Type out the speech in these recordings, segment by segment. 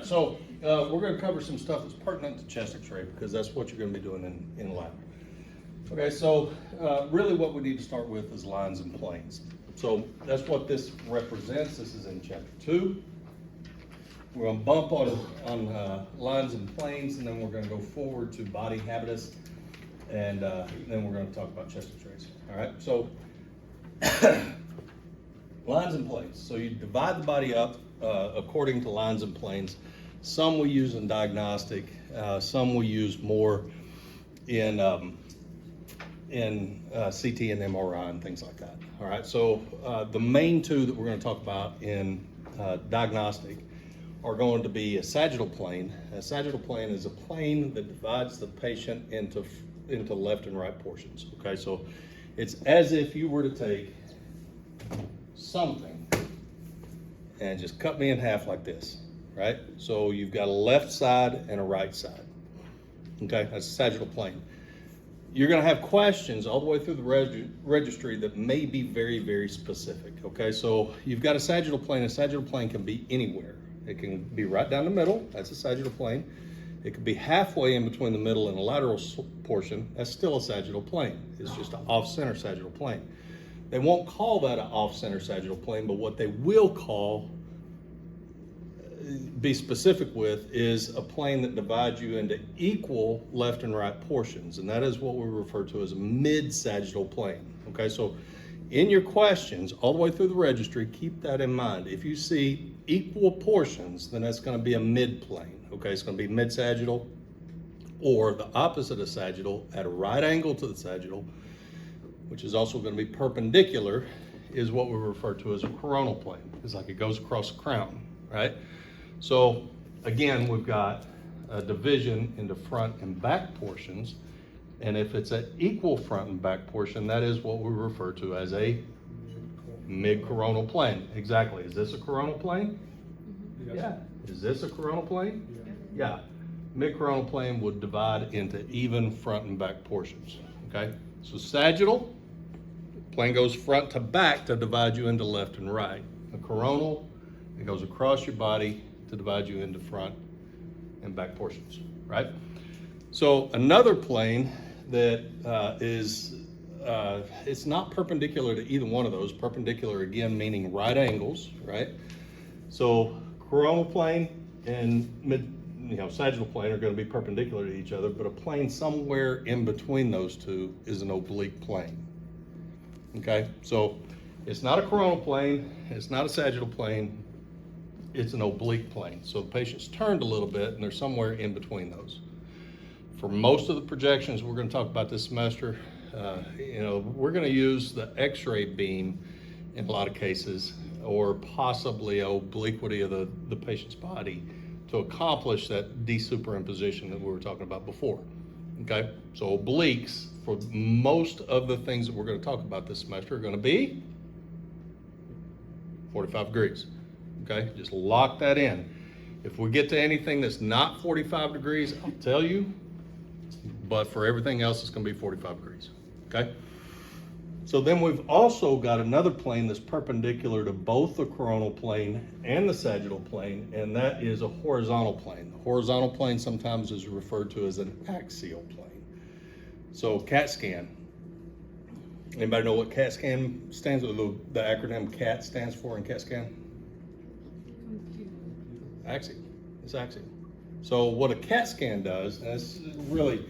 so we're going to cover some stuff that's pertinent to chest x-ray because that's what you're going to be doing in lab. Okay, so really what we need to start with is lines and planes. So that's what this represents. This is in chapter 2. We're going to bump on lines and planes, and then we're going to go forward to body habitus, and then we're going to talk about chest x-rays. All right, so lines and planes. So you divide the body up according to lines and planes. Some we use in diagnostic, some we use more in CT and MRI and things like that. All right, so the main two that we're going to talk about in diagnostic are going to be a sagittal plane. A sagittal plane is a plane that divides the patient into left and right portions. Okay, so it's as if you were to take something and just cut me in half like this, right? So you've got a left side and a right side. Okay, that's a sagittal plane. You're going to have questions all the way through the registry that may be very, very specific. Okay, so you've got a sagittal plane. A sagittal plane can be anywhere. It can be right down the middle. That's a sagittal plane. It could be halfway in between the middle and the lateral portion. That's still a sagittal plane. It's just an off-center sagittal plane. They won't call that an off-center sagittal plane, but what they will call, be specific with, is a plane that divides you into equal left and right portions, and that is what we refer to as a mid-sagittal plane. Okay, so in your questions all the way through the registry, keep that in mind. If you see equal portions, then that's going to be a mid-plane. Okay, it's going to be mid-sagittal, or the opposite of sagittal at a right angle to the sagittal, which is also going to be perpendicular, is what we refer to as a coronal plane. It's like it goes across the crown, right? So again, we've got a division into front and back portions, and if it's an equal front and back portion, that is what we refer to as a mid-coronal plane. Exactly. Is this a coronal plane? Yes. Yeah. Is this a coronal plane? Yeah. Mid-coronal plane would divide into even front and back portions. Okay? So sagittal, plane goes front to back to divide you into left and right. A coronal, it goes across your body to divide you into front and back portions, right? So another plane that it's not perpendicular to either one of those. Perpendicular, again, meaning right angles, right? So coronal plane and sagittal plane are going to be perpendicular to each other, but a plane somewhere in between those two is an oblique plane. Okay, so it's not a coronal plane, it's not a sagittal plane, it's an oblique plane. So the patient's turned a little bit and they're somewhere in between those. For most of the projections we're going to talk about this semester, we're going to use the x-ray beam in a lot of cases, or possibly obliquity of the patient's body to accomplish that desuperimposition that we were talking about before. Okay, so obliques for most of the things that we're going to talk about this semester are going to be 45 degrees. Okay, just lock that in. If we get to anything that's not 45 degrees, I'll tell you, but for everything else, it's going to be 45 degrees. Okay, so then we've also got another plane that's perpendicular to both the coronal plane and the sagittal plane, and that is a horizontal plane. The horizontal plane sometimes is referred to as an axial plane. So CAT scan. Anybody know what CAT scan stands for? The acronym CAT stands for in CAT scan? Axial. It's axial. So what a CAT scan does, and it's really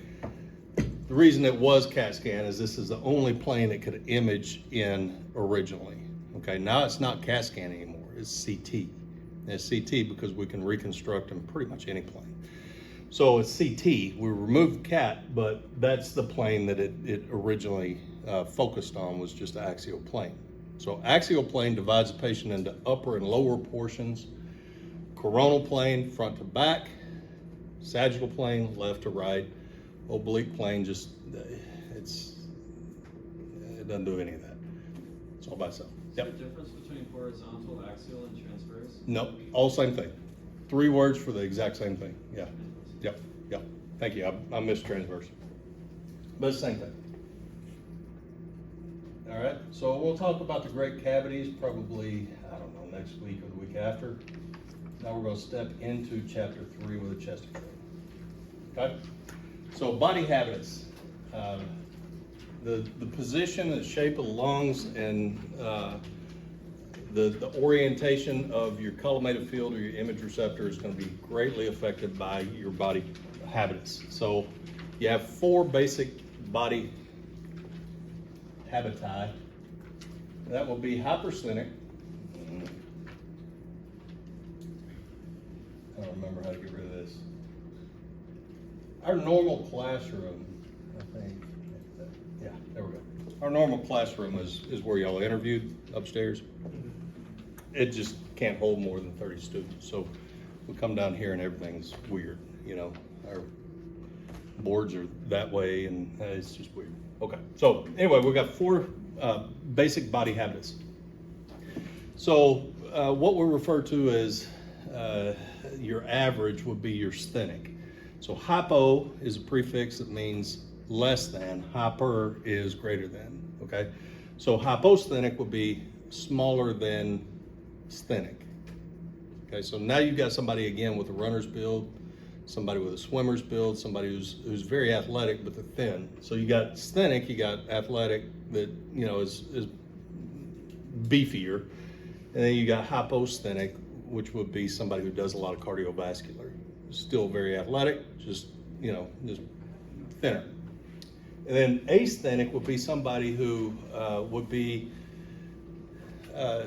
the reason it was CAT scan is this is the only plane it could image in originally. Okay, now it's not CAT scan anymore, it's CT. And it's CT because we can reconstruct in pretty much any plane. So it's CT, we removed the CAT, but that's the plane that it originally focused on, was just the axial plane. So axial plane divides the patient into upper and lower portions. Coronal plane, front to back. Sagittal plane, left to right. Oblique plane, it doesn't do any of that. It's all by itself. Is there a difference between horizontal, axial, and transverse? No, all same thing. 3 words for the exact same thing. Yeah. Yep. Thank you. I missed transverse. But it's the same thing. All right. So we'll talk about the great cavities probably, I don't know, next week or the week after. Now we're going to step into chapter 3 with a chest x-ray. Okay? So body habitus. The position, the shape of the lungs, and the orientation of your collimated field or your image receptor is going to be greatly affected by your body habitus. So you have 4 basic body habiti. That will be hypersthenic. I don't remember how to get rid of this. Our normal classroom, I think, yeah, there we go. Our normal classroom is where y'all interviewed upstairs. It just can't hold more than 30 students. So we come down here and everything's weird, you know. Our boards are that way and it's just weird. Okay, so anyway, we've got 4 basic body habitus. So what we refer to as your average would be your sthenic. So hypo is a prefix that means less than, hyper is greater than, okay? So hyposthenic would be smaller than sthenic. Okay, so now you've got somebody again with a runner's build, somebody with a swimmer's build, somebody who's very athletic but they're thin. So you got sthenic, you got athletic that, you know, is beefier, and then you got hyposthenic, which would be somebody who does a lot of cardiovascular. Still very athletic, just, you know, just thinner. And then asthenic would be somebody who would be, I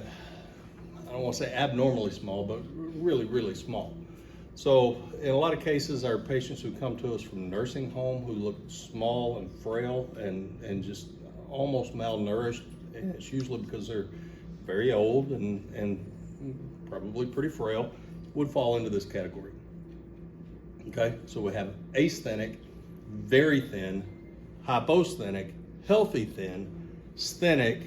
don't want to say abnormally small, but really, really small. So in a lot of cases, our patients who come to us from nursing home who look small and frail and just almost malnourished, and it's usually because they're very old and probably pretty frail, would fall into this category. Okay, so we have asthenic, very thin, hyposthenic, healthy thin, sthenic,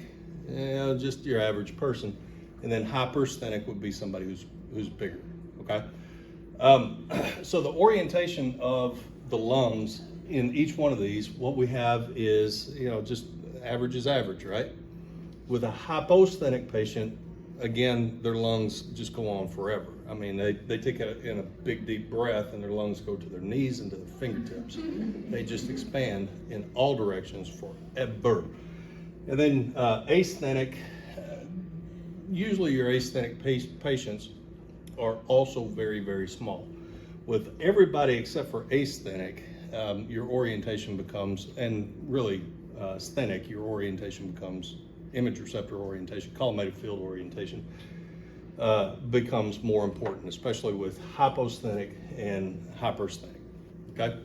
just your average person, and then hypersthenic would be somebody who's bigger. Okay, so the orientation of the lungs in each one of these, what we have is, you know, just average is average, right? With a hyposthenic patient, again, their lungs just go on forever. I mean, they take in a big deep breath and their lungs go to their knees and to their fingertips. They just expand in all directions forever. And then asthenic, usually your asthenic patients are also very, very small. With everybody except for asthenic, your orientation becomes, and really sthenic, your orientation becomes image receptor orientation, collimated field orientation becomes more important, especially with hyposthenic and hypersthenic, okay?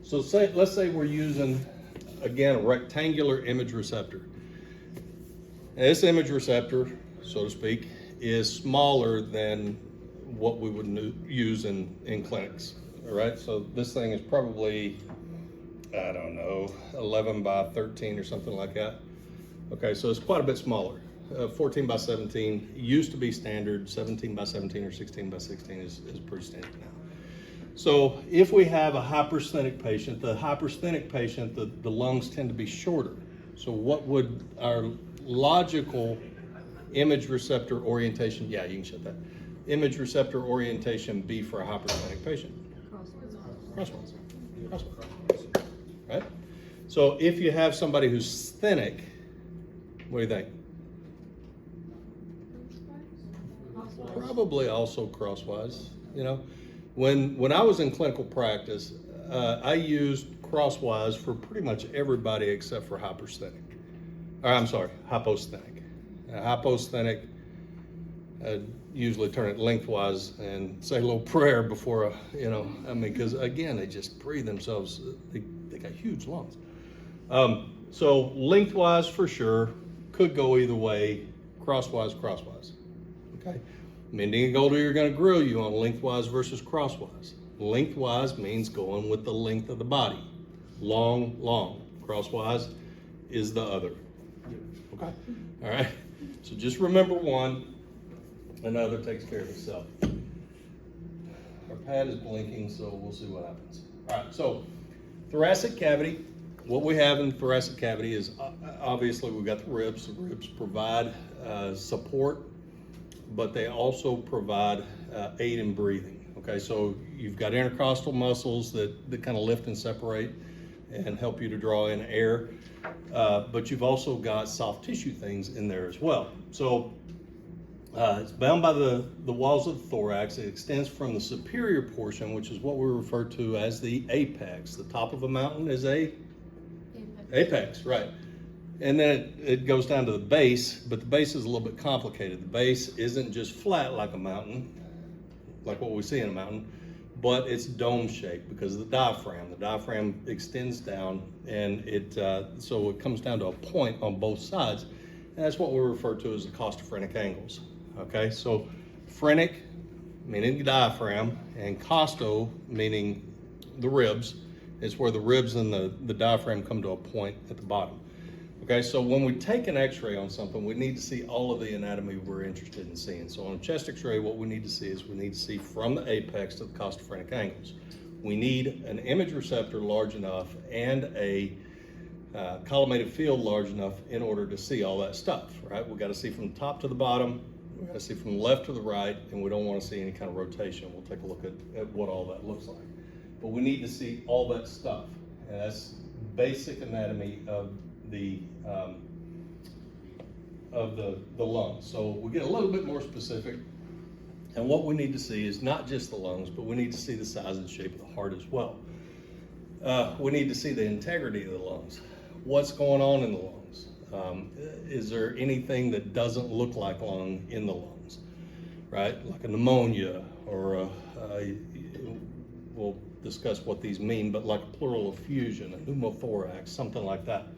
So let's say we're using, again, a rectangular image receptor. And this image receptor, so to speak, is smaller than what we would use in clinics, all right? So this thing is probably, I don't know, 11 by 13 or something like that. Okay, so it's quite a bit smaller. 14 by 17 used to be standard. 17 by 17 or 16 by 16 is pretty standard now. So if we have a hypersthenic patient, the hypersthenic patient, the lungs tend to be shorter. So what would our logical image receptor orientation, yeah, you can shut that, image receptor orientation be for a hypersthenic patient? Crosswise. Crosswise. Right? So if you have somebody who's sthenic, what do you think? Probably also crosswise. You know, when I was in clinical practice, I used crosswise for pretty much everybody except for hypersthenic. Or I'm sorry, hyposthenic. Hyposthenic, usually turn it lengthwise and say a little prayer before, you know, I mean, because again, they just breathe themselves. They got huge lungs. So lengthwise for sure. Could go either way, crosswise. Okay, Mindy and Goldie are going to grill you on lengthwise versus crosswise. Lengthwise means going with the length of the body. Long. Crosswise is the other. Okay, all right. So just remember one, another takes care of itself. Our pad is blinking, so we'll see what happens. All right, so thoracic cavity. What we have in thoracic cavity is obviously we've got the ribs. The ribs provide support, but they also provide aid in breathing. Okay, so you've got intercostal muscles that kind of lift and separate and help you to draw in air, but you've also got soft tissue things in there as well. So it's bound by the walls of the thorax. It extends from the superior portion, which is what we refer to as the apex. The top of a mountain is a apex, right? And then it goes down to the base, but the base is a little bit complicated. The base isn't just flat like a mountain, like what we see in a mountain, but it's dome shaped because of the diaphragm. The diaphragm extends down, and so it comes down to a point on both sides, and that's what we refer to as the costophrenic angles. Okay, so phrenic meaning the diaphragm, and costo meaning the ribs. Is where the ribs and the diaphragm come to a point at the bottom. Okay, so when we take an x-ray on something, we need to see all of the anatomy we're interested in seeing. So on a chest x-ray, what we need to see is we need to see from the apex to the costophrenic angles. We need an image receptor large enough and a collimated field large enough in order to see all that stuff, right? We've got to see from the top to the bottom, we've got to see from the left to the right, and we don't want to see any kind of rotation. We'll take a look at what all that looks like. But we need to see all that stuff, and that's basic anatomy of the lungs. So we get a little bit more specific, and what we need to see is not just the lungs, but we need to see the size and shape of the heart as well. We need to see the integrity of the lungs. What's going on in the lungs? Is there anything that doesn't look like lung in the lungs, right? Like a pneumonia, or we'll discuss what these mean, but like a pleural effusion, a pneumothorax, something like that.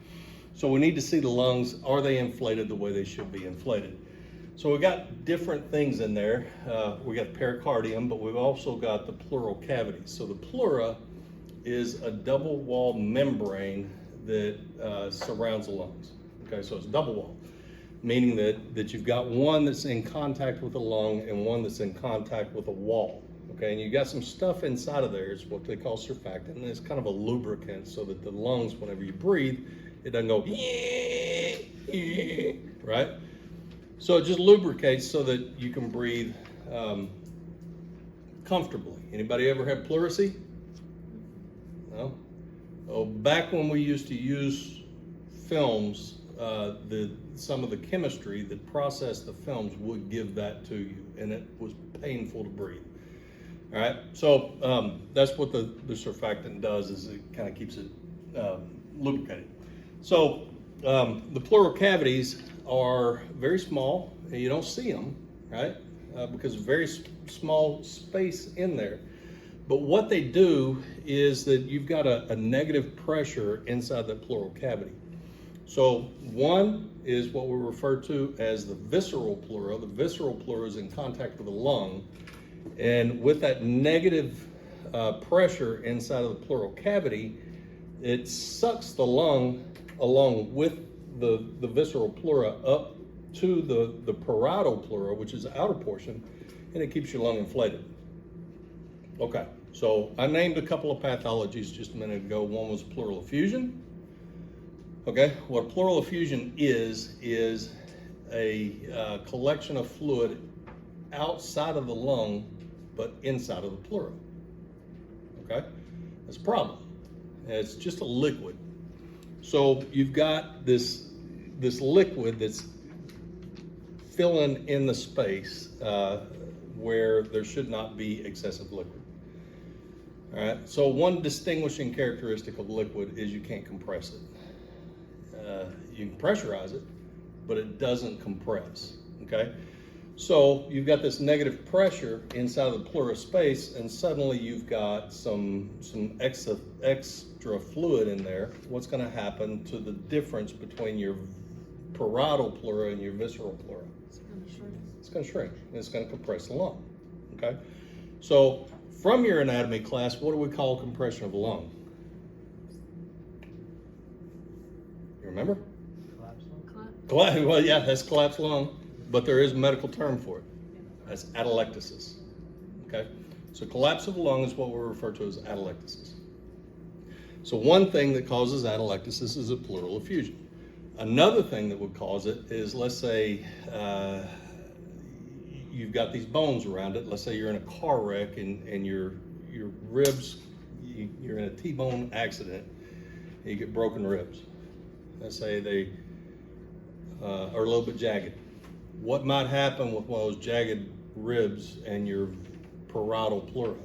So we need to see the lungs, are they inflated the way they should be inflated? So we've got different things in there. We got pericardium, but we've also got the pleural cavity. So the pleura is a double wall membrane that surrounds the lungs. Okay, so it's double wall, meaning that you've got one that's in contact with the lung and one that's in contact with a wall. Okay, and you got some stuff inside of there. It's what they call surfactant, and it's kind of a lubricant so that the lungs, whenever you breathe, it doesn't go right? So it just lubricates so that you can breathe comfortably. Anybody ever had pleurisy? No? Oh, back when we used to use films, some of the chemistry that processed the films would give that to you, and it was painful to breathe. All right, so that's what the surfactant does, is it kind of keeps it lubricated. So the pleural cavities are very small, and you don't see them, right? Because very small space in there. But what they do is that you've got a negative pressure inside that pleural cavity. So one is what we refer to as the visceral pleura. The visceral pleura is in contact with the lung. And with that negative pressure inside of the pleural cavity, it sucks the lung along with the visceral pleura up to the parietal pleura, which is the outer portion, and it keeps your lung inflated. Okay, so I named a couple of pathologies just a minute ago. One was pleural effusion. Okay, what a pleural effusion is a collection of fluid outside of the lung, but inside of the pleura. Okay, that's a problem. It's just a liquid. So you've got this liquid that's filling in the space where there should not be excessive liquid. All right, so one distinguishing characteristic of liquid is you can't compress it. You can pressurize it, but it doesn't compress, okay? So you've got this negative pressure inside of the pleural space, and suddenly you've got some extra fluid in there. What's gonna happen to the difference between your parietal pleura and your visceral pleura? It's gonna shrink, and it's gonna compress the lung, okay? So from your anatomy class, what do we call compression of the lung? You remember? Collapse. Well, yeah, that's collapsed lung, but there is a medical term for it. That's atelectasis. Okay? So collapse of the lung is what we refer to as atelectasis. So one thing that causes atelectasis is a pleural effusion. Another thing that would cause it is, let's say, you've got these bones around it. Let's say you're in a car wreck and your ribs, you're in a T-bone accident, and you get broken ribs. Let's say they are a little bit jagged. What might happen with one of those jagged ribs and your parietal pleura?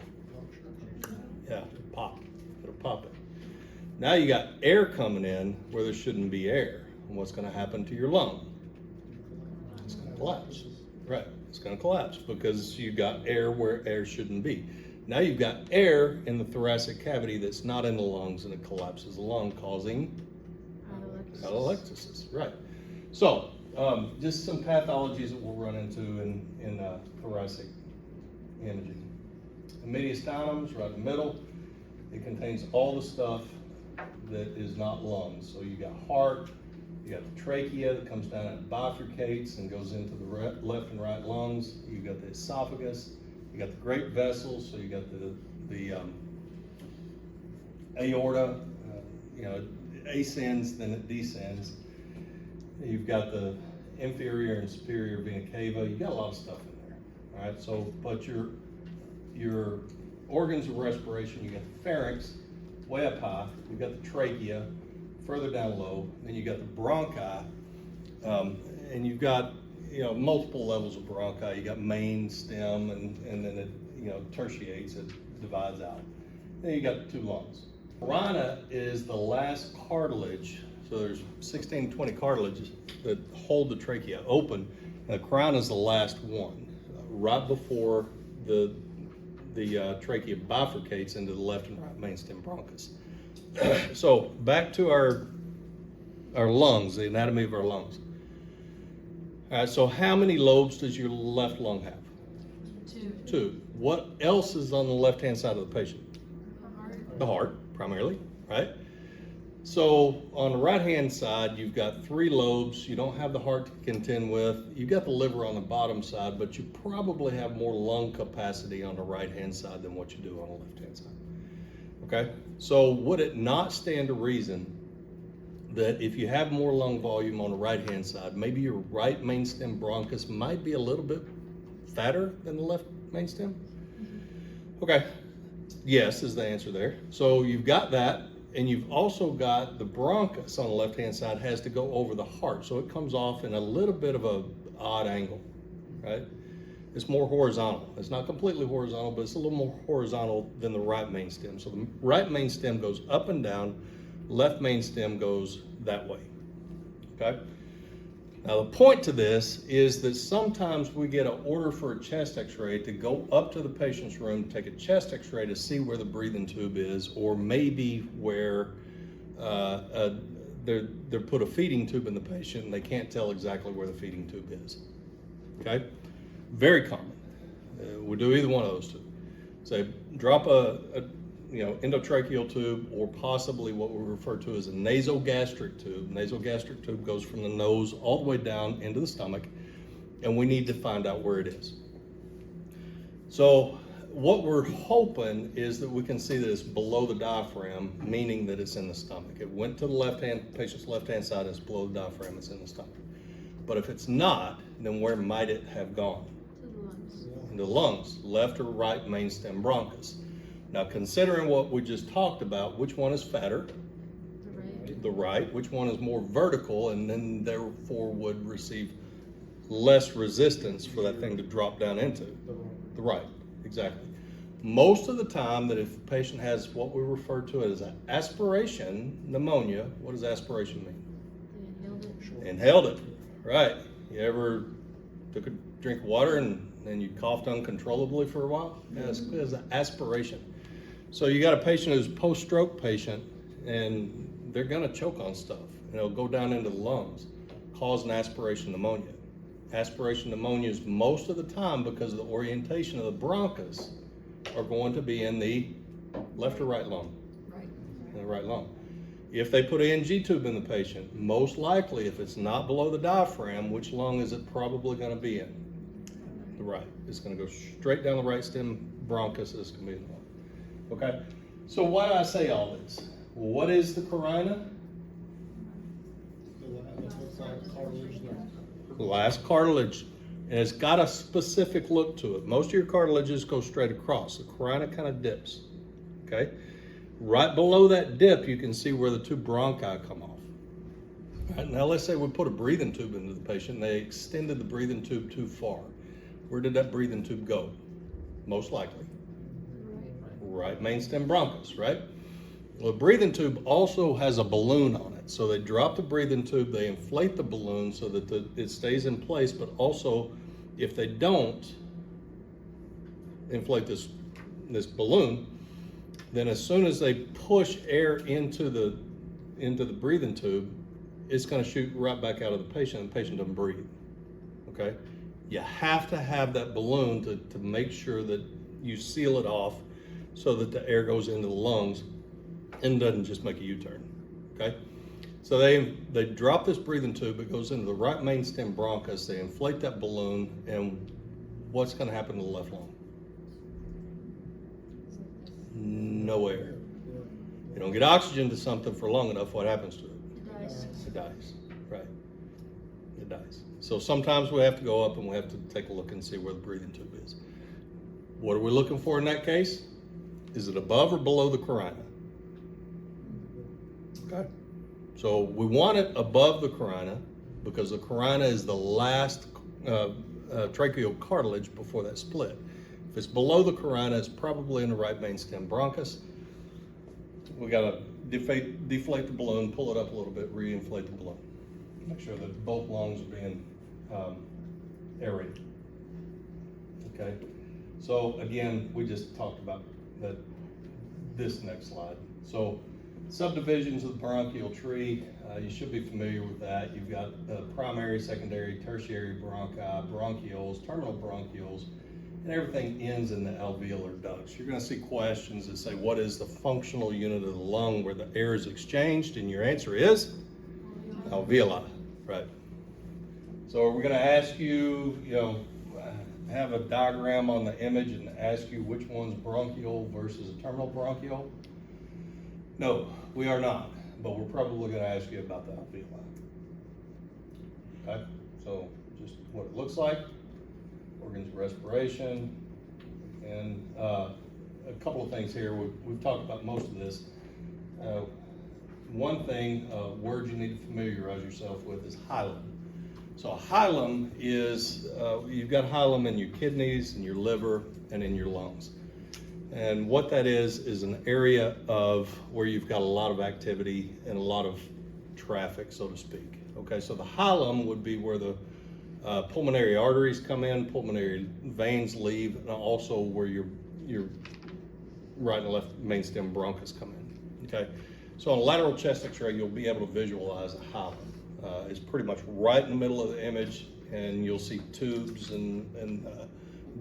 Yeah, it'll pop it. Now you got air coming in where there shouldn't be air. And what's going to happen to your lung? It's going to collapse. Right, it's going to collapse because you got air where air shouldn't be. Now you've got air in the thoracic cavity that's not in the lungs, and it collapses the lung, causing atelectasis. Right. So just some pathologies that we'll run into in thoracic imaging. The mediastinum is right in the middle. It contains all the stuff that is not lungs. So you got heart, you got the trachea that comes down and bifurcates and goes into the left and right lungs. You got the esophagus. You got the great vessels. So you got the aorta. Ascends, then it descends. You've got the inferior and superior vena cava. You got a lot of stuff in there. All right. So, but your organs of respiration, you got the pharynx way up high. You got the trachea further down low. Then you got the bronchi, and you've got multiple levels of bronchi. You got main, stem, and then it tertiates. It divides out. Then you got the two lungs. Carina is the last cartilage. So there's 16 to 20 cartilages that hold the trachea open, and the carina is the last one, right before the trachea bifurcates into the left and right mainstem bronchus. So back to our lungs, the anatomy of our lungs. All right, so how many lobes does your left lung have? Two. What else is on the left-hand side of the patient? The heart, primarily, right? So on the right-hand side, you've got 3 lobes. You don't have the heart to contend with. You've got the liver on the bottom side, but you probably have more lung capacity on the right-hand side than what you do on the left-hand side. Okay? So would it not stand to reason that if you have more lung volume on the right-hand side, maybe your right mainstem bronchus might be a little bit fatter than the left mainstem? Okay. Yes is the answer there. So you've got that. And you've also got the bronchus on the left-hand side has to go over the heart. So it comes off in a little bit of a odd angle, right? It's more horizontal. It's not completely horizontal, but it's a little more horizontal than the right main stem. So the right main stem goes up and down, left main stem goes that way, okay? Now the point to this is that sometimes we get an order for a chest x-ray to go up to the patient's room, take a chest x-ray to see where the breathing tube is, or maybe where they put a feeding tube in the patient and they can't tell exactly where the feeding tube is, okay? Very common. We'll do either one of those two. Say, drop a endotracheal tube, or possibly what we refer to as a nasogastric tube. Nasogastric tube goes from the nose all the way down into the stomach, and we need to find out where it is. So what we're hoping is that we can see that it's below the diaphragm, meaning that it's in the stomach. It went to the patient's left-hand side, it's below the diaphragm, it's in the stomach. But if it's not, then where might it have gone? To the lungs. Into the lungs, left or right mainstem bronchus. Now, considering what we just talked about, which one is fatter? The right. The right. Which one is more vertical and then therefore would receive less resistance for that thing to drop down into? The right, exactly. Most of the time that if the patient has what we refer to as an aspiration pneumonia, what does aspiration mean? They inhaled it. Inhaled it, right. You ever took a drink of water and you coughed uncontrollably for a while? Yeah, it's an aspiration. So you got a patient who's post-stroke patient, and they're gonna choke on stuff, and it'll go down into the lungs, cause an aspiration pneumonia. Aspiration pneumonia is most of the time because of the orientation of the bronchus are going to be in the left or right lung? Right. In the right lung. If they put an NG tube in the patient, most likely if it's not below the diaphragm, which lung is it probably gonna be in? The right. It's gonna go straight down the right stem bronchus, it's gonna be in the lung. Okay, so why do I say all this? Well, what is the carina? The last cartilage And it's got a specific look to it. Most of your cartilages go straight across. The carina kind of dips, okay? Right below that dip, you can see where the two bronchi come off. All right, now let's say we put a breathing tube into the patient and they extended the breathing tube too far. Where did that breathing tube go? Most likely. Right mainstem bronchus, right? Well, the breathing tube also has a balloon on it. So they drop the breathing tube, they inflate the balloon so that it stays in place, but also if they don't inflate this balloon, then as soon as they push air into the breathing tube, it's going to shoot right back out of the patient and the patient doesn't breathe, okay? You have to have that balloon to make sure that you seal it off so that the air goes into the lungs and doesn't just make a U-turn, okay? So they drop this breathing tube, it goes into the right mainstem bronchus, they inflate that balloon, and what's gonna happen to the left lung? No air. You don't get oxygen to something for long enough, what happens to it? It dies. It dies, right. It dies. So sometimes we have to go up and we have to take a look and see where the breathing tube is. What are we looking for in that case? Is it above or below the carina? Okay. So we want it above the carina because the carina is the last tracheal cartilage before that split. If it's below the carina, it's probably in the right mainstem bronchus. We gotta deflate the balloon, pull it up a little bit, re-inflate the balloon. Make sure that both lungs are being aerated. Okay. So again, we just talked about this next slide. So subdivisions of the bronchial tree, you should be familiar with that. You've got primary, secondary, tertiary bronchi, bronchioles, terminal bronchioles, and everything ends in the alveolar ducts. You're going to see questions that say, what is the functional unit of the lung where the air is exchanged? And your answer is alveoli, right? So we're going to ask you, have a diagram on the image and ask you which one's bronchial versus a terminal bronchiole. No, we are not, but we're probably going to ask you about the alveoli. Okay, so just what it looks like, organs of respiration, and a couple of things here. We've talked about most of this. One thing, word you need to familiarize yourself with is hilum. So hilum is, you've got hilum in your kidneys, in your liver, and in your lungs. And what that is an area of where you've got a lot of activity and a lot of traffic, so to speak. Okay, so the hilum would be where the pulmonary arteries come in, pulmonary veins leave, and also where your right and left mainstem bronchus come in. Okay, so on a lateral chest X-ray, you'll be able to visualize a hilum. It's pretty much right in the middle of the image, and you'll see tubes and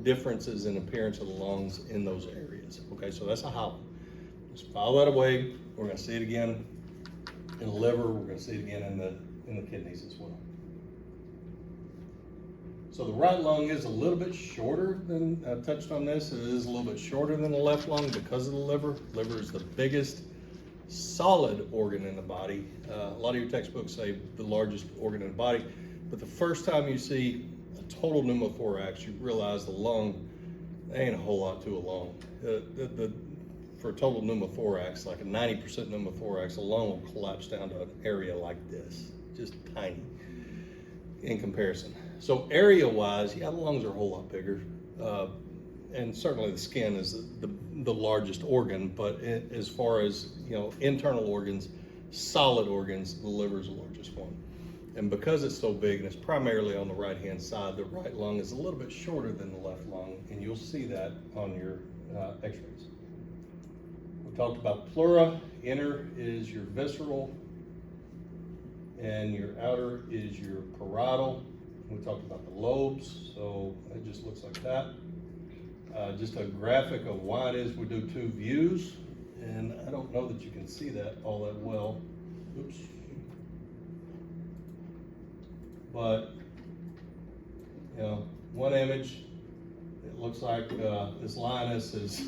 differences in appearance of the lungs in those areas. Okay, so that's a hilum. Just file that away. We're going to see it again in the liver. We're going to see it again in the kidneys as well. So the right lung is a little bit shorter than, I touched on this, it is a little bit shorter than the left lung because of the liver. Liver is the biggest solid organ in the body. A lot of your textbooks say the largest organ in the body, but the first time you see a total pneumothorax, you realize the lung ain't a whole lot to a lung. For a total pneumothorax, like a 90% pneumothorax, a lung will collapse down to an area like this, just tiny in comparison. So area-wise, yeah, the lungs are a whole lot bigger, and certainly the skin is the largest organ. But as far as internal organs, solid organs, the liver is the largest one. And because it's so big and it's primarily on the right-hand side, the right lung is a little bit shorter than the left lung, and you'll see that on your X-rays. We talked about pleura. Inner is your visceral, and your outer is your parietal. We talked about the lobes, so it just looks like that. Just a graphic of why it is we do two views, and I don't know that you can see that all that well. Oops. But, one image, it looks like this lioness has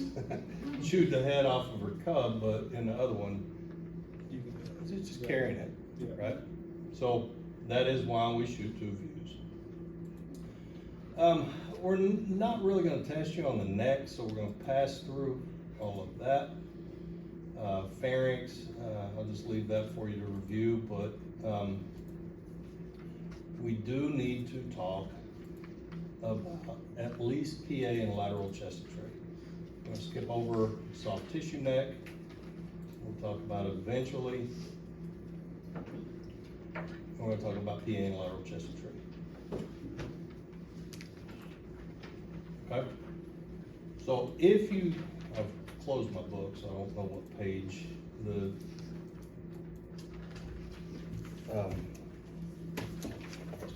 chewed the head off of her cub, but in the other one, it's just carrying it, right? So that is why we shoot two views. We're not really gonna test you on the neck, so we're gonna pass through all of that. Pharynx, I'll just leave that for you to review, but we do need to talk about at least PA and lateral chest X-ray. I'm gonna skip over soft tissue neck. We'll talk about it eventually. We're gonna talk about PA and lateral chest X-ray. Okay? So if you, I've closed my book, so I don't know what page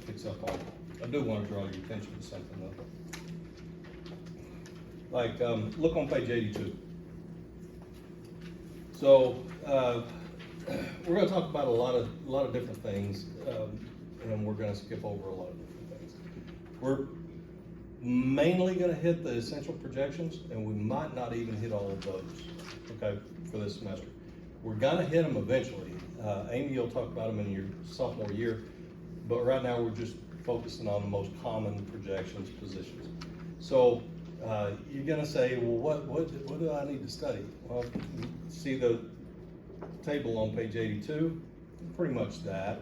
picks up on. I do want to draw your attention to something though. Like, look on page 82. So, we're going to talk about a lot of different things, and we're going to skip over a lot of different things. We're mainly going to hit the essential projections, and we might not even hit all of those, okay, for this semester. We're going to hit them eventually. Amy, you'll talk about them in your sophomore year, but right now we're just focusing on the most common projections positions. So you're going to say, well, what do I need to study? Well, see the table on page 82, pretty much that,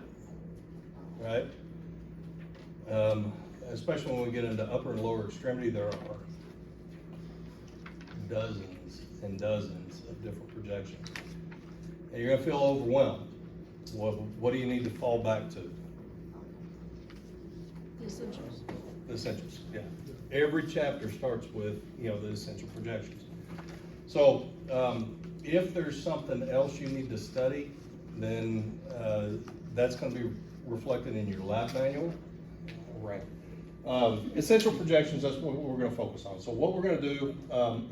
right? Especially when we get into upper and lower extremity, there are dozens and dozens of different projections. And you're gonna feel overwhelmed. What do you need to fall back to? The essentials. The essentials, yeah. Every chapter starts with, the essential projections. So, if there's something else you need to study, then that's gonna be reflected in your lab manual. Right. Essential projections, that's what we're gonna focus on. So what we're gonna do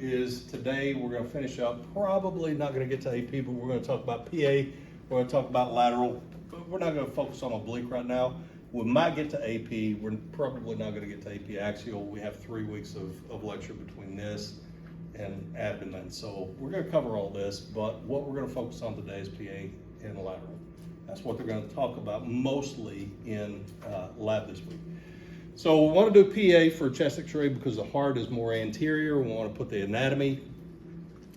is today we're gonna finish up, probably not gonna get to AP, but we're gonna talk about PA, we're gonna talk about lateral, but we're not gonna focus on oblique right now. We might get to AP, we're probably not gonna get to AP axial. We have 3 weeks of lecture between this and abdomen. So we're gonna cover all this, but what we're gonna focus on today is PA and lateral. That's what they're gonna talk about mostly in lab this week. So we want to do PA for chest X-ray because the heart is more anterior. We want to put the anatomy,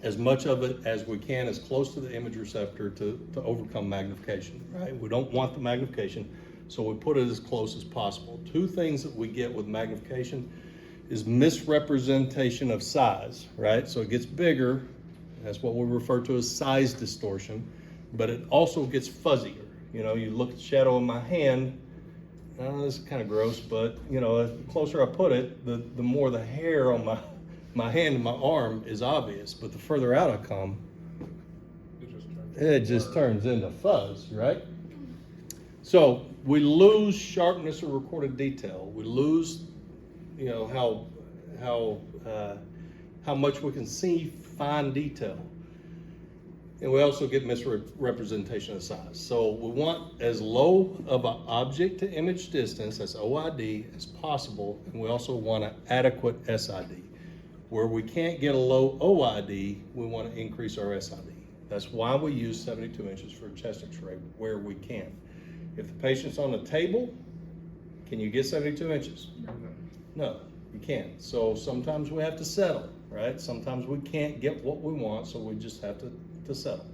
as much of it as we can, as close to the image receptor to overcome magnification, right? We don't want the magnification, so we put it as close as possible. 2 things that we get with magnification is misrepresentation of size, right? So it gets bigger, that's what we refer to as size distortion, but it also gets fuzzier. You look at the shadow of my hand, this is kind of gross, but the closer I put it, the more the hair on my hand and my arm is obvious. But the further out I come, it just turns into fuzz, right? So we lose sharpness of recorded detail. We lose, how much we can see fine detail. And we also get misrepresentation of size. So we want as low of an object to image distance, that's OID, as possible. And we also want an adequate SID. Where we can't get a low OID, we want to increase our SID. That's why we use 72 inches for a chest X-ray where we can. If the patient's on the table, can you get 72 inches? No, you can't. So sometimes we have to settle, right? Sometimes we can't get what we want, so we just have to settle.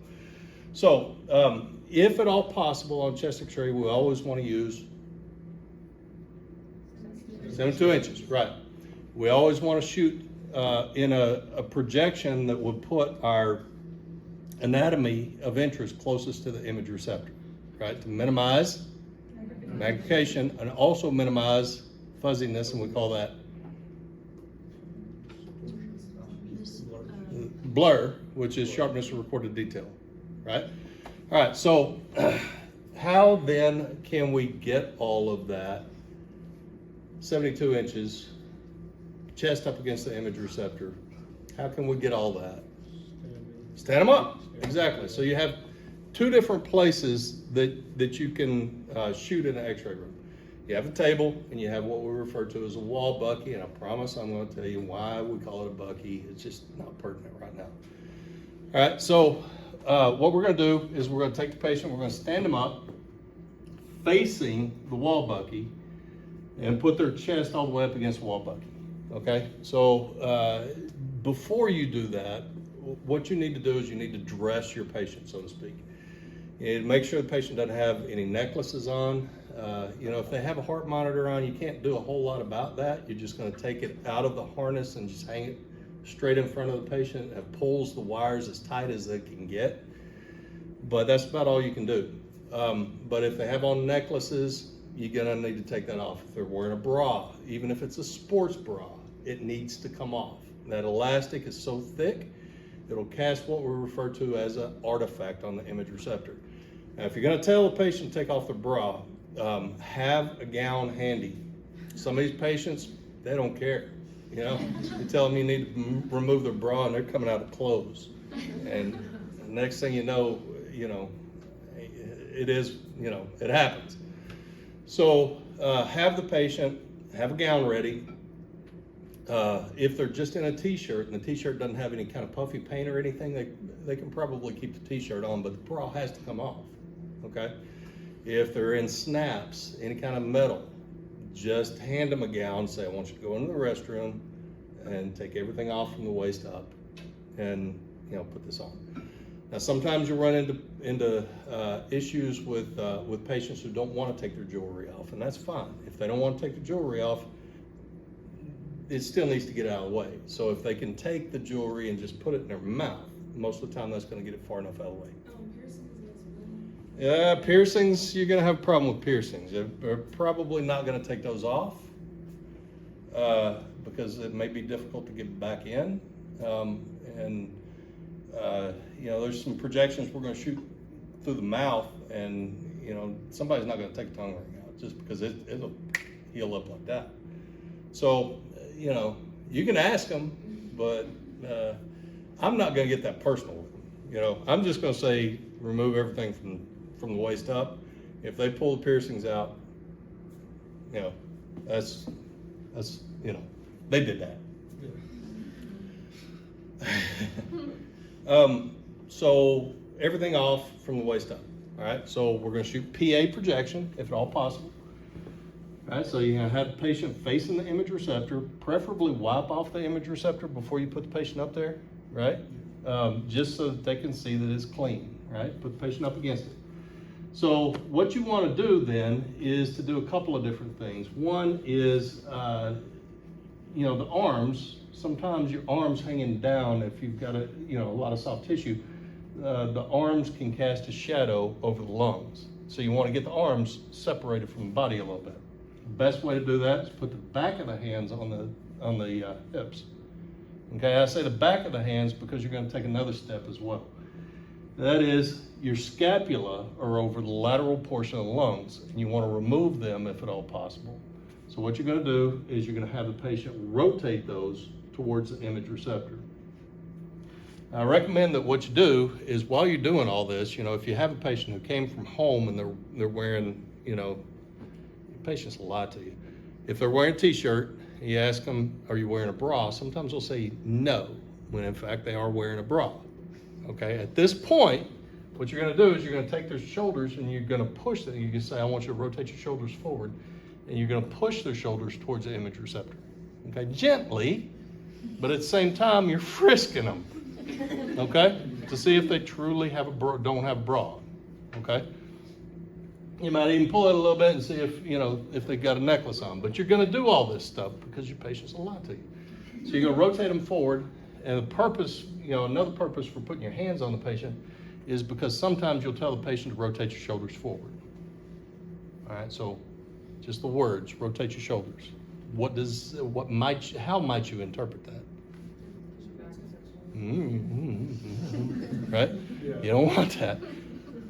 So, if at all possible on chest X-ray, we always want to use 72 inches, right? We always want to shoot in a projection that would put our anatomy of interest closest to the image receptor, right? To minimize magnification and also minimize fuzziness, and we call that blur, which is sharpness of recorded detail, right? All right, so how then can we get all of that 72 inches, chest up against the image receptor? How can we get all that? Stand them up, exactly. So you have 2 different places that you can shoot in an X-ray room. You have a table, and you have what we refer to as a wall bucky, and I promise I'm going to tell you why we call it a bucky. It's just not pertinent right now. All right, so what we're going to do is we're going to take the patient, we're going to stand him up, facing the wall bucky, and put their chest all the way up against the wall bucket. Okay, so before you do that, what you need to do is you need to dress your patient, so to speak. And make sure the patient doesn't have any necklaces on. You know, if they have a heart monitor on, you can't do a whole lot about that. You're just going to take it out of the harness and just hang it straight in front of the patient. It pulls the wires as tight as they can get. But that's about all you can do. But if they have on necklaces, you're going to need to take that off. If they're wearing a bra, even if it's a sports bra, it needs to come off. That elastic is so thick, it'll cast what we refer to as an artifact on the image receptor. Now, if you're going to tell the patient to take off their bra, have a gown handy. Some of these patients, they don't care. You know, you tell them you need to remove their bra and they're coming out of clothes. And the next thing you know, it is, it happens. So have the patient have a gown ready. If they're just in a t-shirt and the t-shirt doesn't have any kind of puffy paint or anything, they can probably keep the t-shirt on, but the bra has to come off, okay? If they're in snaps, any kind of metal, just hand them a gown, say, I want you to go into the restroom and take everything off from the waist up and, put this on. Now, sometimes you run into issues with patients who don't want to take their jewelry off, and that's fine. If they don't want to take the jewelry off, it still needs to get out of the way. So if they can take the jewelry and just put it in their mouth, most of the time that's going to get it far enough out of the way. Yeah, piercings, you're going to have a problem with piercings. They're probably not going to take those off because it may be difficult to get back in. There's some projections we're going to shoot through the mouth, and somebody's not going to take a tongue ring out just because it'll heal up like that. So, you can ask them, but I'm not going to get that personal with them. I'm just going to say remove everything from the waist up. If they pull the piercings out, that's they did that. So everything off from the waist up. All right, so we're going to shoot PA projection if at all possible. All right, so you're going to have the patient facing the image receptor, preferably wipe off the image receptor before you put the patient up there, right? Just so that they can see that it's clean, right? Put the patient up against it. So what you want to do then is to do a couple of different things. One is, the arms. Sometimes your arms hanging down, if you've got a lot of soft tissue, the arms can cast a shadow over the lungs. So you want to get the arms separated from the body a little bit. The best way to do that is put the back of the hands on the hips. Okay, I say the back of the hands because you're going to take another step as well. That is, your scapula are over the lateral portion of the lungs, and you want to remove them if at all possible. So what you're going to do is you're going to have the patient rotate those towards the image receptor. Now, I recommend that what you do is while you're doing all this, if you have a patient who came from home and they're wearing, patients will lie to you. If they're wearing a t-shirt, you ask them, are you wearing a bra? Sometimes they'll say no, when in fact they are wearing a bra. Okay, at this point, what you're going to do is you're going to take their shoulders and you're going to push them. You can say, I want you to rotate your shoulders forward, and you're going to push their shoulders towards the image receptor. Okay, gently, but at the same time, you're frisking them. Okay, to see if they truly don't have a bra. Okay. You might even pull it a little bit and see if they've got a necklace on. But you're going to do all this stuff because your patients will lie to you. So you're going to rotate them forward. And the purpose, another purpose for putting your hands on the patient is because sometimes you'll tell the patient to rotate your shoulders forward. All right, so just the words, rotate your shoulders. How might you interpret that? Right? Yeah. You don't want that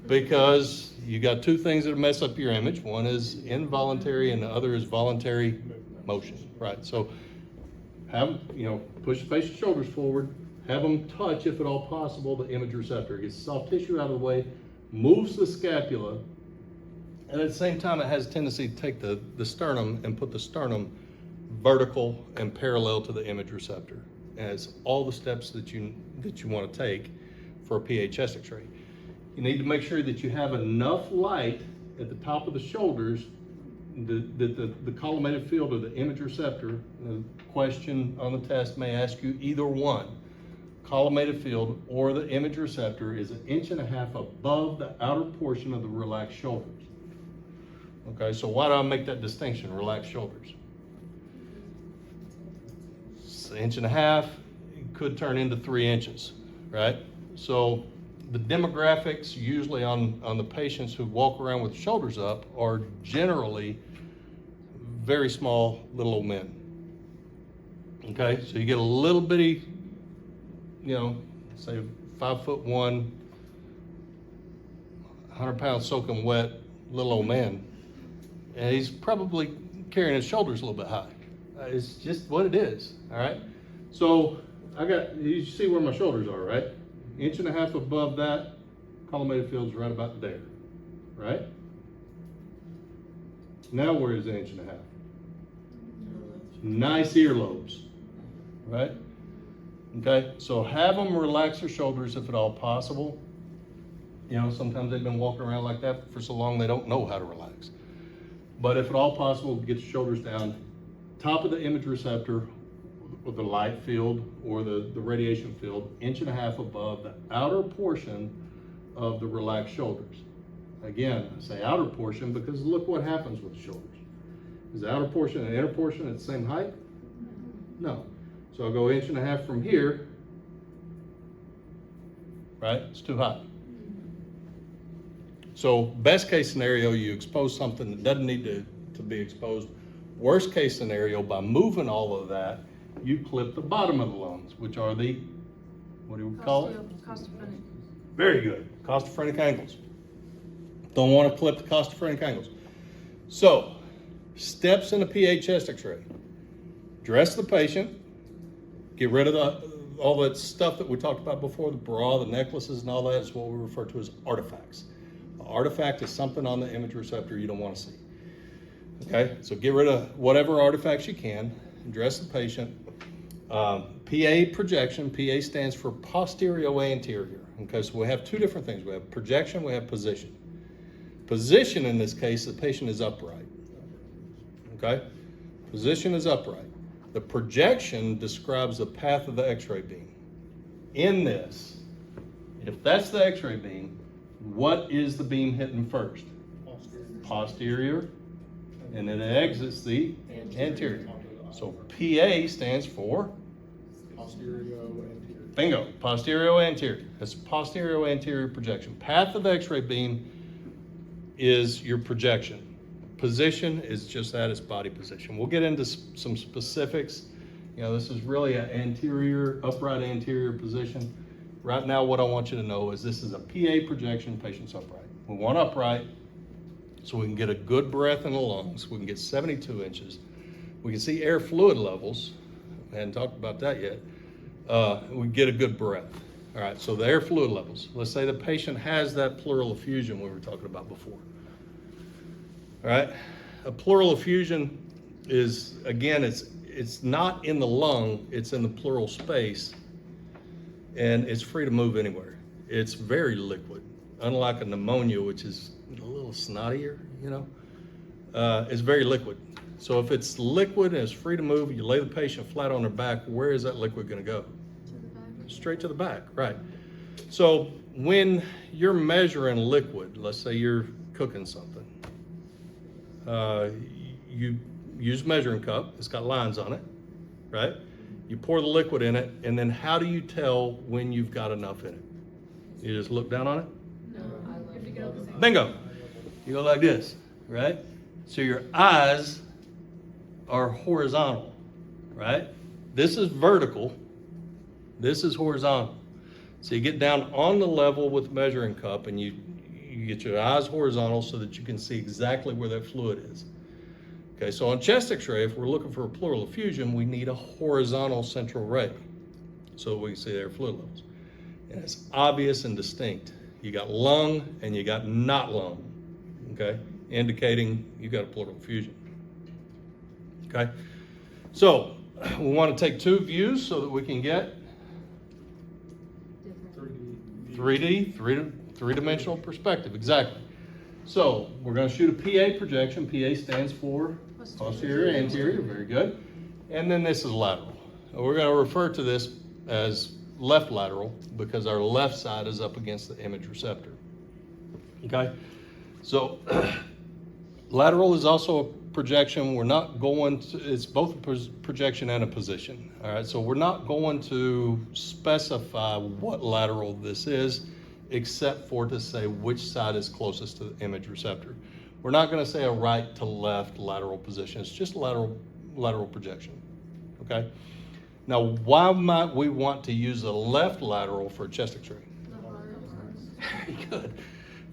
because you got two things that mess up your image. One is involuntary and the other is voluntary motion, right? So have, push the face and shoulders forward, have them touch, if at all possible, the image receptor. Gets soft tissue out of the way, moves the scapula, and at the same time it has a tendency to take the sternum and put the sternum vertical and parallel to the image receptor. And it's all the steps that you want to take for a PA chest x-ray. You need to make sure that you have enough light at the top of the shoulders the collimated field or the image receptor, the question on the test may ask you either one. Collimated field or the image receptor is 1.5 inches above the outer portion of the relaxed shoulders. Okay, so why do I make that distinction, relaxed shoulders? It's 1.5 inches, it could turn into 3 inches, right? So the demographics usually on the patients who walk around with shoulders up are generally very small little old men. Okay, so you get a little bitty, you know, say 5'1", 100 pounds soaking wet little old man, and he's probably carrying his shoulders a little bit high. It's just what it is, all right? So you see where my shoulders are, right? 1.5 inches above that, collimated field's right about there, right? Now where is 1.5 inches? Nice earlobes, right? Okay, so have them relax their shoulders if at all possible. You know, sometimes they've been walking around like that for so long they don't know how to relax. But if at all possible, get your shoulders down, top of the image receptor, with the light field or the radiation field, 1.5 inches above the outer portion of the relaxed shoulders. Again, I say outer portion because look what happens with the shoulders. Is the outer portion and the inner portion at the same height? No. So I'll go 1.5 inches from here, right? It's too high. So best case scenario, you expose something that doesn't need to be exposed. Worst case scenario, by moving all of that, you clip the bottom of the lungs, which are the, what do we call it? Costophrenic. Very good, costophrenic angles. Don't want to clip the costophrenic angles. So, steps in a PA chest x-ray. Dress the patient, get rid of all that stuff that we talked about before, the bra, the necklaces and all that is what we refer to as artifacts. An artifact is something on the image receptor you don't want to see. Okay, so get rid of whatever artifacts you can, dress the patient. PA projection, PA stands for posterior-anterior. Okay, so we have two different things. We have projection, we have position. Position in this case, the patient is upright. Okay, position is upright. The projection describes the path of the x-ray beam. In this, if that's the x-ray beam, what is the beam hitting first? Posterior, and then it exits the anterior. So PA stands for? Posterior-anterior. Bingo, posterior-anterior. That's posterior-anterior projection. Path of the x-ray beam is your projection. Position is just that, it's body position. We'll get into some specifics. You know, this is really an anterior, upright anterior position. Right now, what I want you to know is this is a PA projection, patient's upright. We want upright so we can get a good breath in the lungs. We can get 72 inches. We can see air fluid levels. We hadn't talked about that yet. We get a good breath. All right, so the air fluid levels. Let's say the patient has that pleural effusion we were talking about before. All right, a pleural effusion is, again, it's not in the lung, it's in the pleural space, and it's free to move anywhere. It's very liquid, unlike a pneumonia, which is a little snottier, you know. It's very liquid. So if it's liquid and it's free to move, you lay the patient flat on their back, where is that liquid gonna go? To the back. Straight to the back, right. So when you're measuring liquid, let's say you're cooking something, you use a measuring cup, it's got lines on it, right? You pour the liquid in it, and then how do you tell when you've got enough in it? You just look down on it? No, I have to go the same. Bingo. You go like this, right? So your eyes are horizontal, right? This is vertical, this is horizontal. So you get down on the level with the measuring cup and you get your eyes horizontal so that you can see exactly where that fluid is. Okay, so on chest x-ray, if we're looking for a pleural effusion, we need a horizontal central ray so we can see their fluid levels. And it's obvious and distinct. You got lung and you got not lung, okay? Indicating you got a pleural effusion. Okay, so we want to take two views so that we can get Different. 3D, three-dimensional perspective, exactly. So we're going to shoot a PA projection. PA stands for posterior anterior, very good. And then this is lateral. We're going to refer to this as left lateral because our left side is up against the image receptor. Okay, so lateral is also a projection. We're not going to, it's both a projection and a position. All right, so we're not going to specify what lateral this is, except for to say which side is closest to the image receptor. We're not going to say a right to left lateral position. It's just lateral projection. Okay. Now, why might we want to use a left lateral for a chest X-ray? Very good.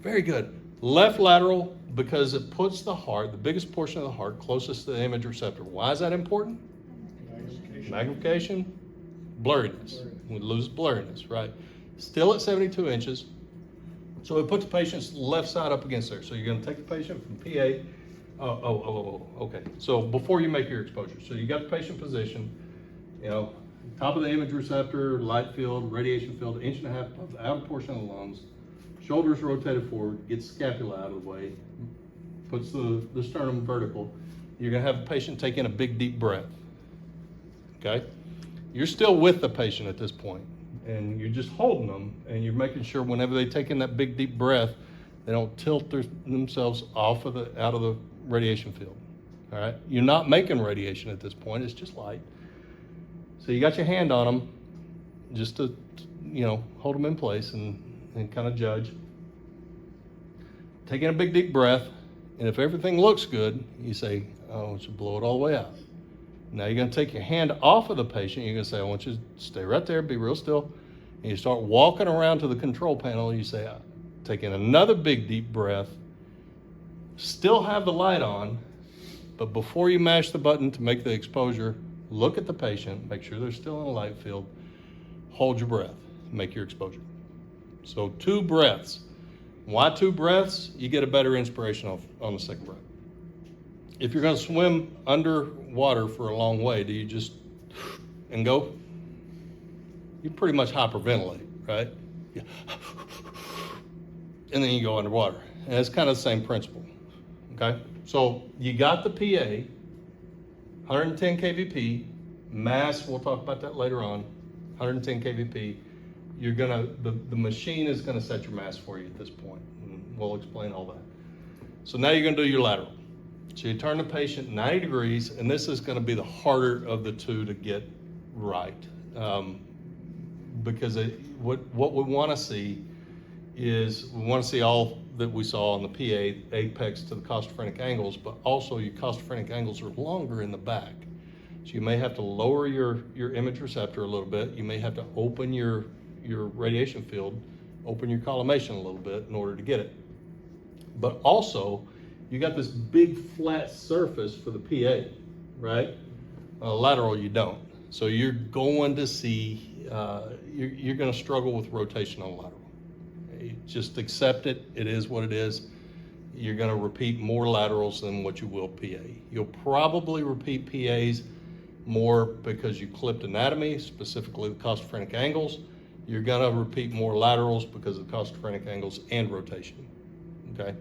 Very good. Left lateral because it puts the heart, the biggest portion of the heart, closest to the image receptor. Why is that important? Magnification, blurriness. We lose blurriness, right? Still at 72 inches. So we put the patient's left side up against there. So you're going to take the patient from PA. Okay. So before you make your exposure, so you got the patient position, top of the image receptor, light field, radiation field, 1.5 inches above the outer portion of the lungs, shoulders rotated forward, gets scapula out of the way, puts the sternum vertical. You're going to have the patient take in a big, deep breath. Okay? You're still with the patient at this point, and you're just holding them, and you're making sure whenever they take in that big, deep breath, they don't tilt themselves out of the radiation field. All right? You're not making radiation at this point. It's just light. So you got your hand on them just to, hold them in place and kind of judge. Taking a big, deep breath, and if everything looks good, you say, I want you to blow it all the way out. Now you're going to take your hand off of the patient. You're going to say, I want you to stay right there, be real still. And you start walking around to the control panel. You say, take in another big, deep breath. Still have the light on, but before you mash the button to make the exposure, look at the patient, make sure they're still in a light field, hold your breath, make your exposure. So 2 breaths. Why 2 breaths? You get a better inspiration on the second breath. If you're going to swim underwater for a long way, do you just and go? You pretty much hyperventilate, right? Yeah. And then you go underwater. And it's kind of the same principle. Okay? So you got the PA, 110 kVp, mass, we'll talk about that later on, 110 kVp. You're gonna, the machine is gonna set your mass for you at this point. And we'll explain all that. So now you're gonna do your lateral. So you turn the patient 90 degrees, and this is gonna be the harder of the two to get right. Because what we wanna see is, we wanna see all that we saw on the PA, apex to the costophrenic angles, but also your costophrenic angles are longer in the back. So you may have to lower your image receptor a little bit. You may have to open your radiation field, open your collimation a little bit in order to get it. But also, you got this big flat surface for the PA, right? Lateral, you don't. So you're going to see, you're going to struggle with rotation on lateral. Okay? Just accept it. It is what it is. You're going to repeat more laterals than what you will PA. You'll probably repeat PAs more because you clipped anatomy, specifically the costophrenic angles. You're going to repeat more laterals because of the costophrenic angles and rotation. Okay?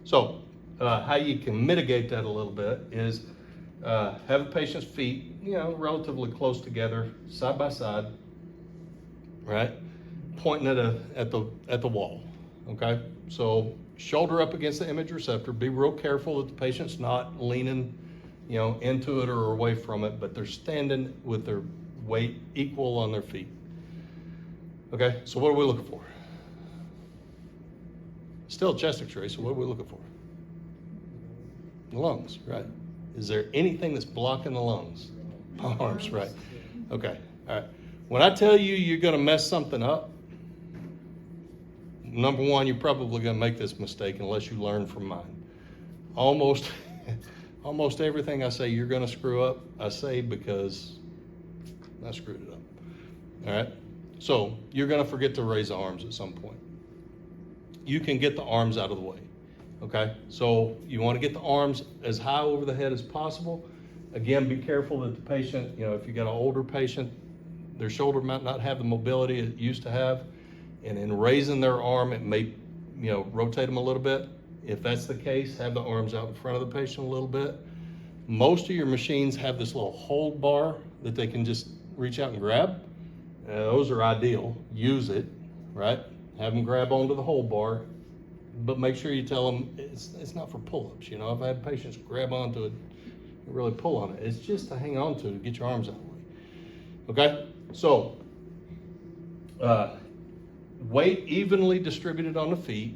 So, how you can mitigate that a little bit is have a patient's feet, relatively close together, side by side, right? Pointing at the wall. Okay? So, shoulder up against the image receptor. Be real careful that the patient's not leaning, into it or away from it, but they're standing with their weight equal on their feet. Okay, so what are we looking for? Still a chest X-ray, so what are we looking for? The lungs, right? Is there anything that's blocking the lungs? Arms, right? Okay, all right. When I tell you you're gonna mess something up, number one, you're probably gonna make this mistake unless you learn from mine. Almost everything I say you're gonna screw up, I say because I screwed it up, all right? So you're gonna forget to raise the arms at some point. You can get the arms out of the way, okay? So you wanna get the arms as high over the head as possible. Again, be careful that the patient, if you got an older patient, their shoulder might not have the mobility it used to have, and in raising their arm, it may, rotate them a little bit. If that's the case, have the arms out in front of the patient a little bit. Most of your machines have this little hold bar that they can just reach out and grab. Those are ideal. Use it, right? Have them grab onto the hold bar, but make sure you tell them it's not for pull-ups. You know, I've had patients grab onto it and really pull on it. It's just to hang on to get your arms out of the way. Okay, so weight evenly distributed on the feet,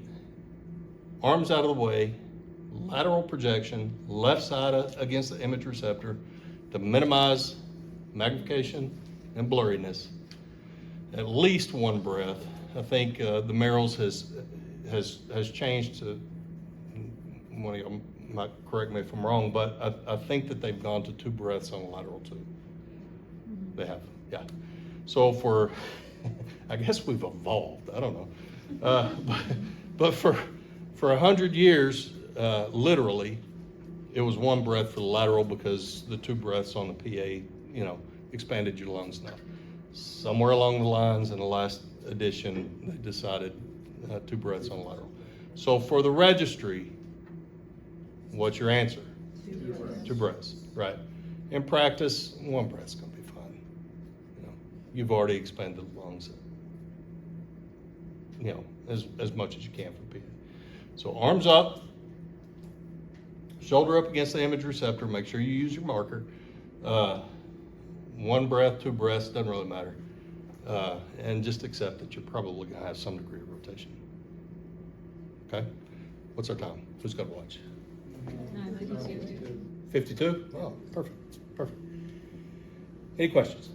arms out of the way, lateral projection, left side against the image receptor to minimize magnification and blurriness. At least one breath. I think the Merrill's has changed to, one of you might correct me if I'm wrong, but I think that they've gone to 2 breaths on the lateral too. They have, yeah. So for, I guess we've evolved, I don't know. But for 100 years, literally, it was 1 breath for the lateral because the 2 breaths on the PA, you know, expanded your lungs enough. Somewhere along the lines in the last edition, they decided 2 breaths on the lateral. So for the registry, what's your answer? 2 breaths, right. In practice, 1 breath's gonna be fine. You know, you've already expanded the lungs, you know, as much as you can for PA. So arms up, shoulder up against the image receptor. Make sure you use your marker. 1 breath, 2 breaths, doesn't really matter. And just accept that you're probably gonna have some degree of rotation. Okay? What's our time? Who's got a watch? 9:52. 52? Oh, perfect, perfect. Any questions?